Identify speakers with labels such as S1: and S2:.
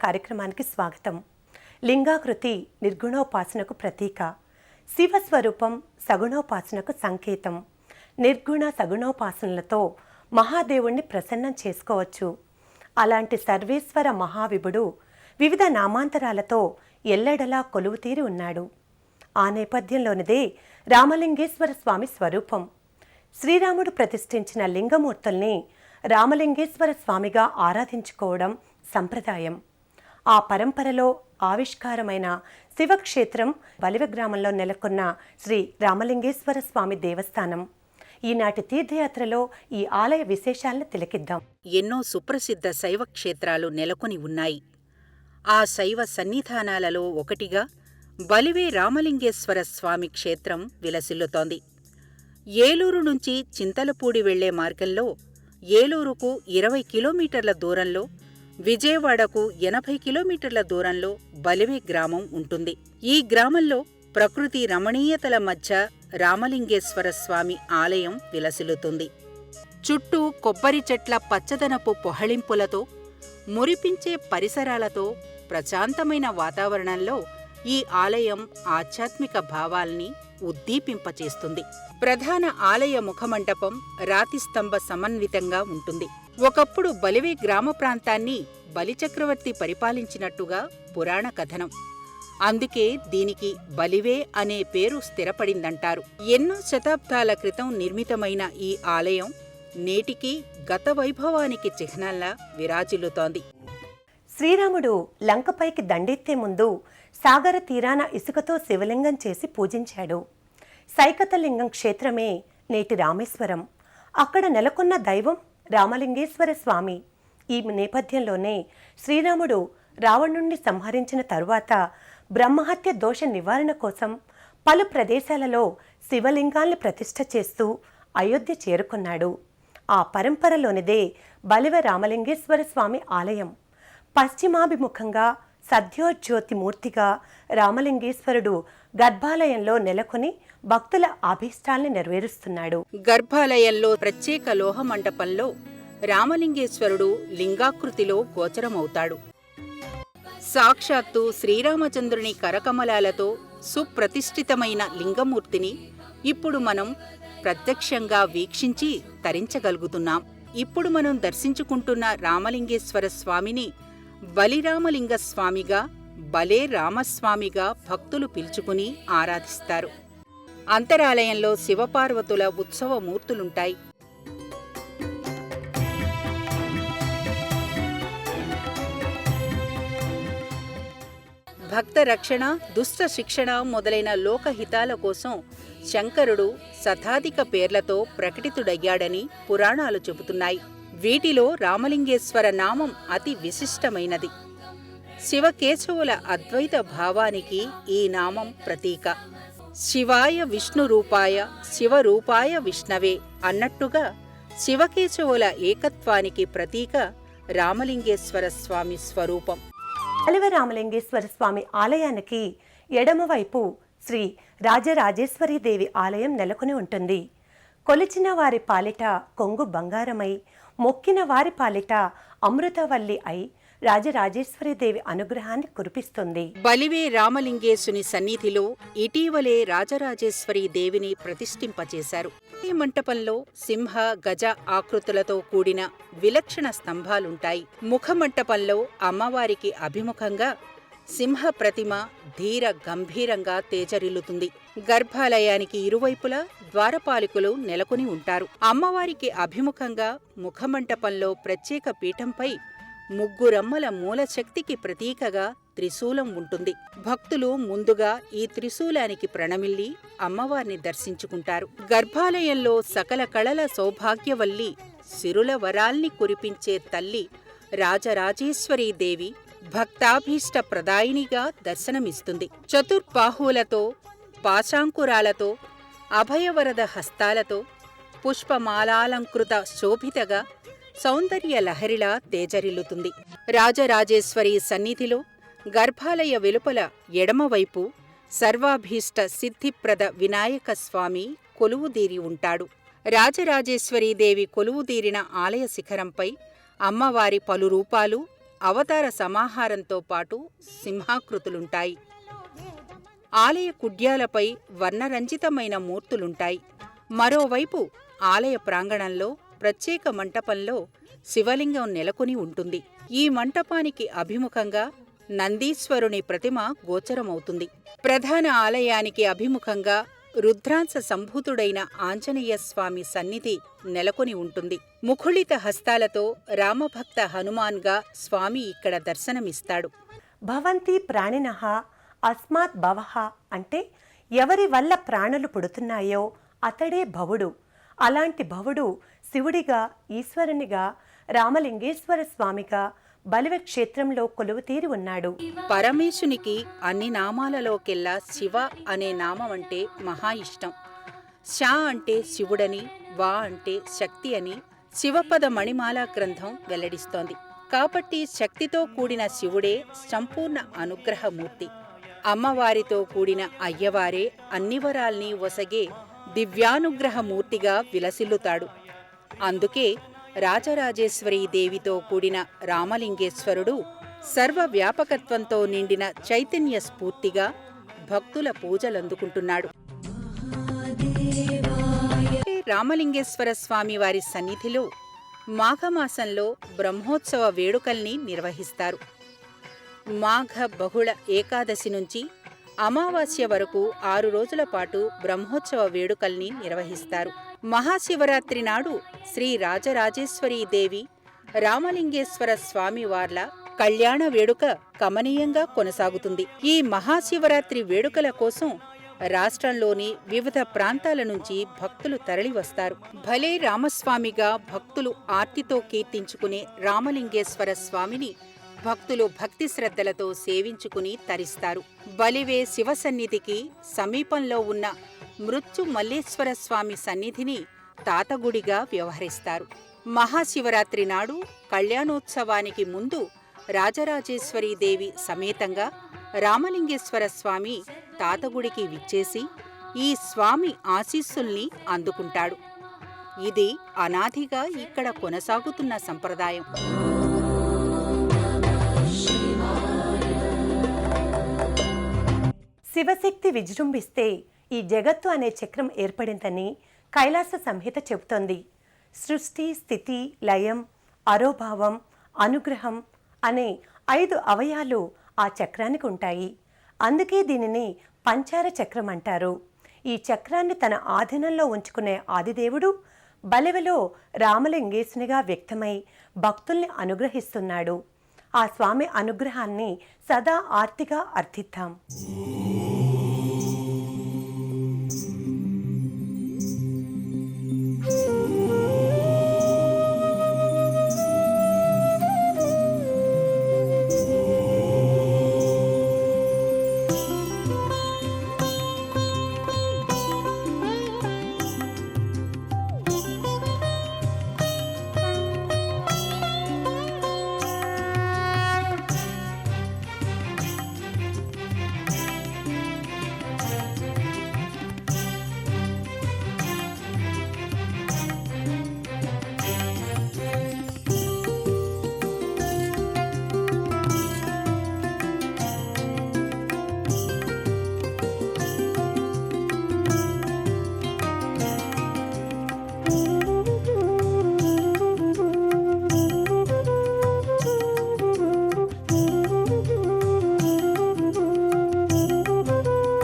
S1: కార్యక్రమానికి స్వాగతం. లింగాకృతి నిర్గుణోపాసనకు ప్రతీక, శివస్వరూపం సగుణోపాసనకు సంకేతం. నిర్గుణ సగుణోపాసనలతో మహాదేవుణ్ణి ప్రసన్నం చేసుకోవచ్చు. అలాంటి సర్వేశ్వర మహావిభుడు వివిధ నామాంతరాలతో ఎల్లెడలా కొలువుతీరి ఉన్నాడు. ఆ నేపథ్యంలోనిదే రామలింగేశ్వర స్వామి స్వరూపం. శ్రీరాముడు ప్రతిష్ఠించిన లింగమూర్తుల్ని రామలింగేశ్వర స్వామిగా ఆరాధించుకోవడం సంప్రదాయం. ఆ పరంపరలో ఆవిష్కారమైన శివక్షేత్రం బలివ గ్రామంలో నెలకొన్న శ్రీ రామలింగేశ్వర స్వామి దేవస్థానం. ఈనాటి తీర్థయాత్రలో ఈ ఆలయ విశేషాలను తిలకిద్దాం.
S2: ఎన్నో సుప్రసిద్ధ శైవ క్షేత్రాలు నెలకొని ఉన్నాయి. ఆ శైవ సన్నిధానాలలో ఒకటిగా బలివే రామలింగేశ్వర స్వామి క్షేత్రం విలసిల్లుతోంది. ఏలూరు నుంచి చింతలపూడి వెళ్లే మార్గంలో ఏలూరుకు 20 కిలోమీటర్ల దూరంలో, విజయవాడకు 80 కిలోమీటర్ల దూరంలో బలివే గ్రామం ఉంటుంది. ఈ గ్రామంలో ప్రకృతి రమణీయతల మధ్య రామలింగేశ్వర స్వామి ఆలయం విలసిల్లుతుంది. చుట్టూ కొబ్బరి చెట్ల పచ్చదనపు పొహళింపులతో, మురిపించే పరిసరాలతో, ప్రశాంతమైన వాతావరణంలో ఈ ఆలయం ఆధ్యాత్మిక భావాల్ని ఉద్దీపింపచేస్తుంది. ప్రధాన ఆలయ ముఖమండపం రాతిస్తంభ సమన్వితంగా ఉంటుంది. ఒకప్పుడు బలివే గ్రామ ప్రాంతాన్ని బలిచక్రవర్తి పరిపాలించినట్టుగా పురాణ కథనం. అందుకే దీనికి బలివే అనే పేరు స్థిరపడిందంటారు. ఎన్నో శతాబ్దాల క్రితం నిర్మితమైన ఈ ఆలయం నేటికీ గత వైభవానికి చిహ్నంలా విరాజిల్లుతోంది.
S1: శ్రీరాముడు లంకపైకి దండెత్తే ముందు సాగర తీరాన ఇసుకతో శివలింగం చేసి పూజించాడు. సైకతలింగం క్షేత్రమే నేటి రామేశ్వరం. అక్కడ నెలకొన్న దైవం రామలింగేశ్వర స్వామి. ఈ నేపథ్యంలోనే శ్రీరాముడు రావణుణ్ణి సంహరించిన తరువాత బ్రహ్మహత్య దోష నివారణ కోసం పలు ప్రదేశాలలో శివలింగాల్ని ప్రతిష్ఠ చేస్తూ అయోధ్య చేరుకున్నాడు. ఆ పరంపరలోనిదే బలివ రామలింగేశ్వర స్వామి ఆలయం. పశ్చిమాభిముఖంగా సద్యోజ్యోతి మూర్తిగా రామలింగేశ్వరుడు గర్భాలయంలో నెలకొని భక్తుల అభీష్టాల్ని నెరవేరుస్తున్నాడు.
S2: గర్భాలయంలో ప్రత్యేక లోహ మండపంలో రామలింగేశ్వరుడు లింగాకృతిలో గోచరమవుతాడు. సాక్షాత్తు శ్రీరామచంద్రుని కరకమలాలతో సుప్రతిష్ఠితమైన లింగమూర్తిని ఇప్పుడు మనం ప్రత్యక్షంగా వీక్షించి తరించగలుగుతున్నాం. ఇప్పుడు మనం దర్శించుకుంటున్న రామలింగేశ్వర స్వామిని బలిరామలింగ స్వామిగా, బలే రామస్వామిగా భక్తులు పిలుచుకుని ఆరాధిస్తారు. అంతరాలయంలో శివపార్వతుల ఉత్సవ మూర్తులుంటాయి. భక్త రక్షణ, దుష్ట శిక్షణ మొదలైన లోకహితాల కోసం శంకరుడు శతాధిక పేర్లతో ప్రకటితుడయ్యాడని పురాణాలు చెబుతున్నాయి. వీటిలో రామలింగేశ్వర నామం అతి విశిష్టమైనది. శివకేశవుల అద్వైత భావానికి ఈ నామం ప్రతీక. శివాయ విష్ణురూపాయ శివరూపాయ విష్ణవే అన్నట్టుగా శివకేశవుల ఏకత్వానికి ప్రతీక రామలింగేశ్వర స్వామి స్వరూపం.
S1: బలివ రామలింగేశ్వర స్వామి ఆలయానికి ఎడమవైపు శ్రీ రాజరాజేశ్వరీదేవి ఆలయం నెలకొని ఉంటుంది. కొలిచిన వారి పాలిట కొంగు బంగారమై, మొక్కిన వారి పాలిట అమృతవల్లి అయి రాజరాజేశ్వరీదేవి అనుగ్రహాన్ని కురిపిస్తుంది.
S2: బలివే రామలింగేశుని సన్నిధిలో ఇటీవలే రాజరాజేశ్వరీ దేవిని ప్రతిష్ఠింపచేశారు. ఈ మంటపంలో సింహ, గజ ఆకృతులతో కూడిన విలక్షణ స్తంభాలుంటాయి. ముఖమంటపంలో అమ్మవారికి అభిముఖంగా సింహ ప్రతిమ ధీర గంభీరంగా తేజరిల్లుతుంది. గర్భాలయానికి ఇరువైపులా ద్వారపాలకులు నెలకొని ఉంటారు. అమ్మవారికి అభిముఖంగా ముఖమంటపంలో ప్రత్యేక పీఠంపై ముగ్గురమ్మల మూలశక్తికి ప్రతీకగా త్రిశూలం ఉంటుంది. భక్తులు ముందుగా ఈ త్రిశూలానికి ప్రణమిల్లి అమ్మవారిని దర్శించుకుంటారు. గర్భాలయంలో సకల కళల సౌభాగ్యవల్లి, సిరుల వరాల్ని కురిపించే తల్లి రాజరాజేశ్వరీదేవి భక్తాభీష్ట ప్రదాయినిగా దర్శనమిస్తుంది. చతుర్బాహువులతో, పాశాంకురాలతో, అభయవరద హస్తాలతో, పుష్పమాలాలంకృత శోభితగా సౌందర్య లహరిలా తేజరిల్లుతుంది. రాజరాజేశ్వరి సన్నిధిలో గర్భాలయ వెలుపల ఎడమవైపు సర్వాభీష్ట సిద్ధిప్రద వినాయక స్వామి కొలువుదీరి ఉంటాడు. రాజరాజేశ్వరీదేవి కొలువుదీరిన ఆలయ శిఖరంపై అమ్మవారి పలు రూపాలు అవతార సమాహారంతో పాటు సింహాకృతులుంటాయి. ఆలయ కుడ్యాలపై వర్ణరంజితమైన మూర్తులుంటాయి. మరోవైపు ఆలయ ప్రాంగణంలో ప్రత్యేక మంటపంలో శివలింగం నెలకొని ఉంటుంది. ఈ మంటపానికి అభిముఖంగా నందీశ్వరుని ప్రతిమ గోచరమవుతుంది. ప్రధాన ఆలయానికి అభిముఖంగా రుద్రాంశ సంభూతుడైన ఆంజనేయ స్వామి సన్నిధి నెలకొని ఉంటుంది. ముఖుళిత హస్తాలతో రామభక్త హనుమాన్గా స్వామి ఇక్కడ దర్శనమిస్తాడు.
S1: భవంతి ప్రాణినః అస్మాత్ భవః అంటే ఎవరి వల్ల ప్రాణులు పుడుతున్నాయో అతడే భవుడు. అలాంటి భవుడు శివుడిగా, ఈశ్వరునిగా, రామలింగేశ్వర స్వామిగా బలివ క్షేత్రంలో కొలువుతీరి ఉన్నాడు.
S2: పరమేశునికి అన్ని నామాలలోకెల్లా శివ అనే నామం అంటే మహా ఇష్టం. శ అంటే శివుడని, వా అంటే శక్తి అని శివపద మణిమాలా గ్రంథం వెల్లడిస్తోంది. కాబట్టి శక్తితో కూడిన శివుడే సంపూర్ణ అనుగ్రహమూర్తి. అమ్మవారితో కూడిన అయ్యవారే అన్ని వరాల్ని ఒసగే దివ్యానుగ్రహమూర్తిగా విలసిల్లుతాడు. అందుకే రాజరాజేశ్వరీ దేవితో కూడిన రామలింగేశ్వరుడు సర్వవ్యాపకత్వంతో నిండిన చైతన్య స్ఫూర్తిగా భక్తుల పూజలందుకుంటున్నాడు. రామలింగేశ్వర స్వామి వారి సన్నిధిలో మాఘమాసంలో బ్రహ్మోత్సవ వేడుకల్ని నిర్వహిస్తారు. మాఘ బహుళ ఏకాదశి నుంచి అమావాస్య వరకు 6 రోజుల పాటు బ్రహ్మోత్సవ వేడుకల్ని నిర్వహిస్తారు. మహాశివరాత్రి నాడు శ్రీ రాజరాజేశ్వరీదేవి, రామలింగేశ్వర స్వామివార్ల కళ్యాణ వేడుక కమనీయంగా కొనసాగుతుంది. ఈ మహాశివరాత్రి వేడుకల కోసం రాష్ట్రంలోని వివిధ ప్రాంతాల నుంచి భక్తులు తరలివస్తారు. భలే రామస్వామిగా భక్తులు ఆర్తితో కీర్తించుకునే రామలింగేశ్వర స్వామిని భక్తులు భక్తి శ్రద్ధలతో సేవించుకుని తరిస్తారు. బలివే శివసన్నిధికి సమీపంలో ఉన్న మృత్యు మల్లేశ్వర స్వామి సన్నిధిని తాతగుడిగా వ్యవహరిస్తారు. మహాశివరాత్రి నాడు కళ్యాణోత్సవానికి ముందు రాజరాజేశ్వరీదేవి సమేతంగా రామలింగేశ్వర స్వామి తాతగుడికి విచ్చేసి ఈ స్వామి ఆశీస్సుల్ని అందుకుంటాడు. ఇది అనాదిగా ఇక్కడ కొనసాగుతున్న సంప్రదాయం.
S1: శివశక్తి విజృంభిస్తే ఈ జగత్తు అనే చక్రం ఏర్పడిందని కైలాస సంహిత చెబుతోంది. సృష్టి, స్థితి, లయం, అరోభావం, అనుగ్రహం అనే 5 అవయాలు ఆ చక్రానికి ఉంటాయి. అందుకే దీనిని పంచార చక్రం అంటారు. ఈ చక్రాన్ని తన ఆధీనంలో ఉంచుకునే ఆదిదేవుడు బలివలో రామలింగేశునిగా వ్యక్తమై భక్తుల్ని అనుగ్రహిస్తున్నాడు. ఆ స్వామి అనుగ్రహాన్ని సదా ఆర్తిగా అర్థిద్దాం.